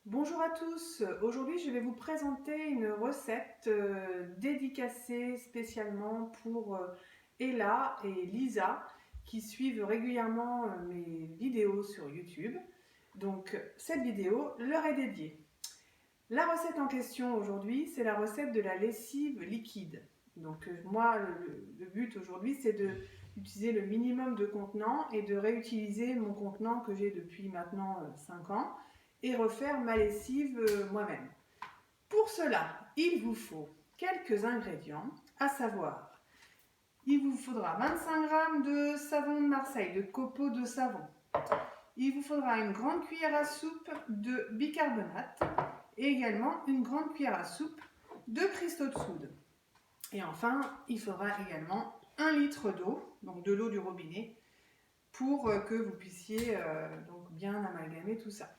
Bonjour à tous, aujourd'hui je vais vous présenter une recette dédicacée spécialement pour Ella et Lisa qui suivent régulièrement mes vidéos sur YouTube. Donc cette vidéo leur est dédiée. La recette en question aujourd'hui, c'est la recette de la lessive liquide. Donc moi, le but aujourd'hui, c'est d'utiliser le minimum de contenant et de réutiliser mon contenant que j'ai depuis maintenant 5 ans et refaire ma lessive moi-même. Pour cela, il vous faut quelques ingrédients, à savoir, il vous faudra 25 g de savon de Marseille, de copeaux de savon. Il vous faudra une grande cuillère à soupe de bicarbonate et également une grande cuillère à soupe de cristaux de soude. Et enfin, il faudra également 1 litre d'eau, donc de l'eau du robinet, pour que vous puissiez donc bien amalgamer tout ça.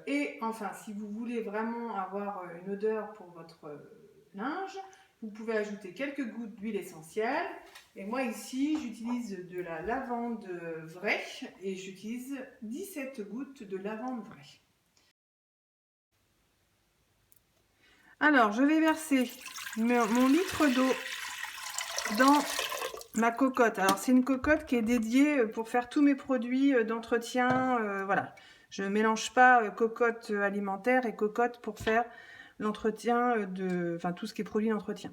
Et enfin, si vous voulez vraiment avoir une odeur pour votre linge, vous pouvez ajouter quelques gouttes d'huile essentielle. Et moi ici, j'utilise de la lavande vraie et j'utilise 17 gouttes de lavande vraie. Alors, je vais verser mon litre d'eau dans ma cocotte. Alors, c'est une cocotte qui est dédiée pour faire tous mes produits d'entretien. Voilà. Je ne mélange pas cocotte alimentaire et cocotte pour faire l'entretien enfin tout ce qui est produit d'entretien.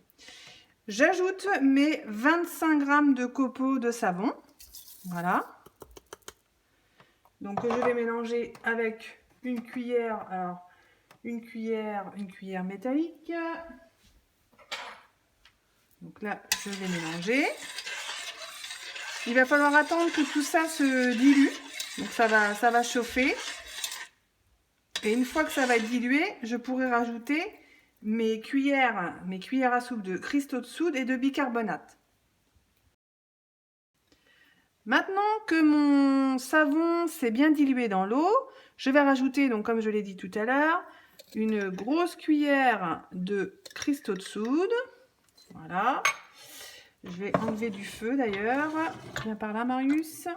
J'ajoute mes 25 g de copeaux de savon. Voilà. Donc, je vais mélanger avec une cuillère. Alors, une cuillère métallique. Donc là, je vais mélanger. Il va falloir attendre que tout ça se dilue. Donc ça va chauffer. Et une fois que ça va être dilué, je pourrai rajouter mes cuillères à soupe de cristaux de soude et de bicarbonate. Maintenant que mon savon s'est bien dilué dans l'eau, je vais rajouter, donc comme je l'ai dit tout à l'heure, une grosse cuillère de cristaux de soude. Voilà. Je vais enlever du feu d'ailleurs. Viens par là, Marius.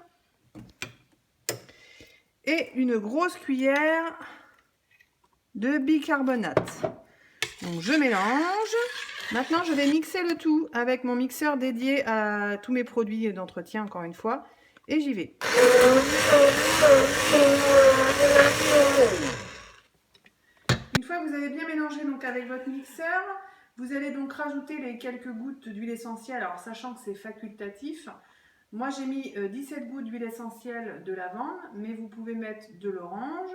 Et une grosse cuillère de bicarbonate. Donc je mélange. Maintenant, je vais mixer le tout avec mon mixeur dédié à tous mes produits d'entretien, encore une fois. Et j'y vais. Une fois que vous avez bien mélangé donc avec votre mixeur, vous allez donc rajouter les quelques gouttes d'huile essentielle, alors sachant que c'est facultatif. Moi j'ai mis 17 gouttes d'huile essentielle de lavande, mais vous pouvez mettre de l'orange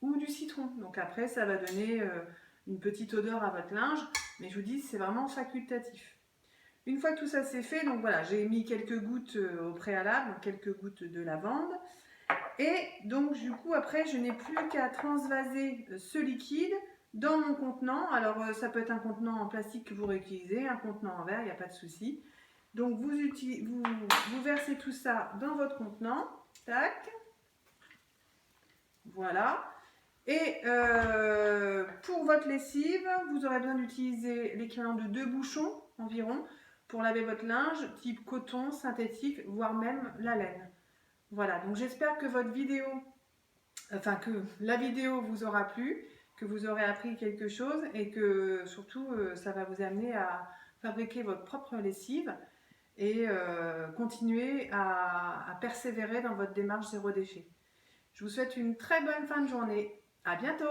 ou du citron. Donc après ça va donner une petite odeur à votre linge, mais je vous dis c'est vraiment facultatif. Une fois que tout ça c'est fait, donc voilà, j'ai mis quelques gouttes au préalable, donc quelques gouttes de lavande. Et donc du coup après je n'ai plus qu'à transvaser ce liquide dans mon contenant. Alors ça peut être un contenant en plastique que vous réutilisez, un contenant en verre, il n'y a pas de souci. Donc vous versez tout ça dans votre contenant, tac, voilà. Et pour votre lessive, vous aurez besoin d'utiliser l'équivalent de 2 bouchons environ pour laver votre linge, type coton, synthétique, voire même la laine. Voilà, donc j'espère que que la vidéo vous aura plu, que vous aurez appris quelque chose et que surtout ça va vous amener à fabriquer votre propre lessive et continuer à persévérer dans votre démarche zéro déchet. Je vous souhaite une très bonne fin de journée. À bientôt!